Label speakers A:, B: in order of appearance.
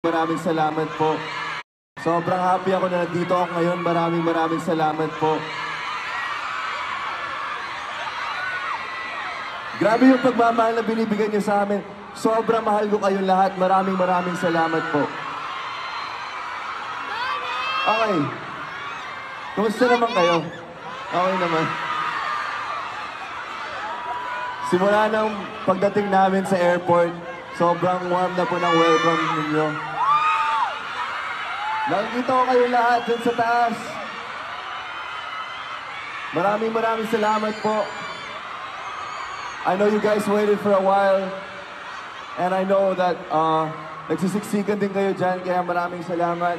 A: Maraming salamat po. Sobrang happy ako na nandito ako ngayon. Maraming salamat po. Grabe yung pagmamahal na binibigay niyo sa amin. Sobrang mahal ko kayong lahat. Maraming salamat po. Okay. Kumusta naman kayo? Okay naman. Simula ng pagdating namin sa airport, sobrang warm na po ng welcome ninyo. Nakikita ko kayo lahat dun sa taas. Maraming salamat po. I know you guys waited for a while. And I know that nagsisiksikan din kayo dyan, kaya maraming salamat.